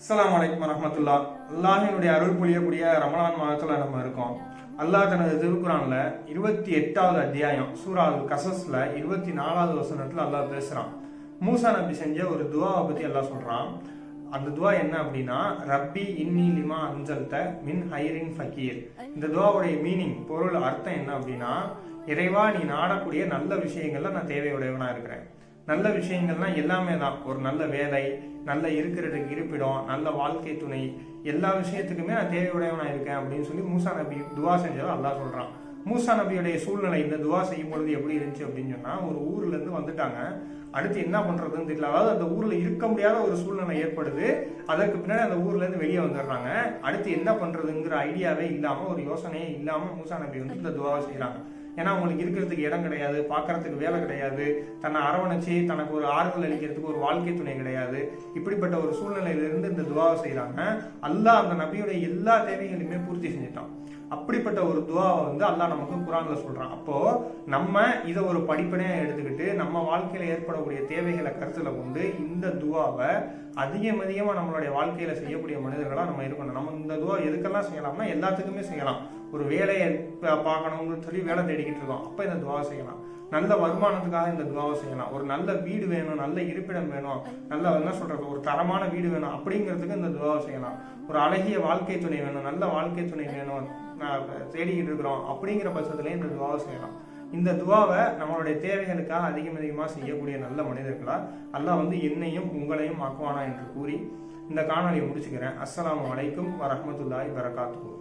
அஸ்ஸலாமு அலைக்கும் வரஹ்மத்துல்லாஹ். அல்லாஹினுடைய அருள் புரியக்கூடிய ரமலான் மாதத்துல நம்ம இருக்கோம். அல்லாஹ் தனது திருக்குரான்ல 28வது அத்தியாயம் சூரா அல் கசஸ்ல 24வது வசனத்துல அல்லாஹ் பேசுறான். மூசா நபி செஞ்ச ஒரு துவாவை பத்தி அல்லாஹ் சொல்றான். அந்த துவா என்ன அப்படின்னா, ரப்பி இன்னி லிமா அன்சல்த மின் ஹைரின் ஃபகீர். இந்த துவாவுடைய மீனிங், பொருள், அர்த்தம் என்ன அப்படின்னா, இறைவா நீ நாடக்கூடிய நல்ல விஷயங்கள்ல நான் தேவையுடையவனா இருக்கிறேன். நல்ல விஷயங்கள்னா எல்லாமே தான். ஒரு நல்ல வேலை, நல்ல இருக்கிறதுக்கு இருப்பிடம், நல்ல வாழ்க்கை துணை, எல்லா விஷயத்துக்குமே நான் தேவையுடையவனா இருக்கேன் அப்படின்னு சொல்லி மூசா நபி துவா செஞ்சதை அல்லாஹ் சொல்றான். மூசா நபியுடைய சூழ்நிலை இந்த துவா செய்யும் பொழுது எப்படி இருந்துச்சு அப்படின்னு சொன்னா, ஒரு ஊர்ல இருந்து வந்துட்டாங்க. அடுத்து என்ன பண்றதுன்னு தெரியல. அதாவது அந்த ஊர்ல இருக்க முடியாத ஒரு சூழ்நிலை ஏற்படுது. அதற்கு பின்னாடி அந்த ஊர்ல இருந்து வெளியே வந்துடுறாங்க. அடுத்து என்ன பண்றதுங்கிற ஐடியாவே இல்லாம, ஒரு யோசனையே இல்லாம மூசா நபி வந்து இந்த துவாவை செய்யறாங்க. ஏன்னா அவங்களுக்கு இருக்கிறதுக்கு இடம் கிடையாது, பார்க்கறதுக்கு வேலை கிடையாது, தன்னை அரவணைச்சு தனக்கு ஒரு ஆறுதல் அளிக்கிறதுக்கு ஒரு வாழ்க்கை துணை கிடையாது. இப்படிப்பட்ட ஒரு சூழ்நிலையிலிருந்து இந்த துவாவை செய்யறாங்க. அல்லாஹ் அந்த நபியுடைய எல்லா தேவைகளையுமே பூர்த்தி செஞ்சுட்டான். அப்படிப்பட்ட ஒரு துவாவை வந்து அல்லாஹ் நமக்கு குர்ஆன்ல சொல்றான். அப்போ நம்ம இதை ஒரு படிப்பனையா எடுத்துக்கிட்டு நம்ம வாழ்க்கையில ஏற்படக்கூடிய தேவைகளை கருத்துல கொண்டு இந்த துவாவை அதிகமா நம்மளுடைய வாழ்க்கையில செய்யக்கூடிய மனிதர்களா நம்ம இருக்கணும். நம்ம இந்த துவா எதுக்கெல்லாம் செய்யலாம்னா எல்லாத்துக்குமே செய்யலாம். ஒரு வேலையை பார்க்கணும்னு சொல்லி வேலை தேடிக்கிட்டு இருக்கோம், அப்ப இந்த துவா செய்யலாம். நல்ல வருமானத்துக்காக இந்த துவாவை செய்யலாம். ஒரு நல்ல வீடு வேணும், நல்ல இருப்பிடம் வேணும், நல்ல என்ன சொல்றது, ஒரு தரமான வீடு வேணும் அப்படிங்கிறதுக்கு இந்த துவாவை செய்யலாம். ஒரு அழகிய வாழ்க்கை துணை வேணும், நல்ல வாழ்க்கை துணை வேணும், தேடிக்கிட்டு இருக்கிறோம் அப்படிங்கிற பட்சத்துலேயே இந்த துவாவை செய்யலாம். இந்த துவாவை நம்மளுடைய தேவைகளுக்காக அதிகமாக செய்யக்கூடிய நல்ல மனிதர்களா அல்லாஹ் வந்து என்னையும் உங்களையும் ஆக்குவானா என்று கூறி இந்த காணொலியை முடிச்சுக்கிறேன். அஸ்ஸலாமு அலைக்கும் வரஹ்மத்துல்லாஹி வரகாத்துஹு.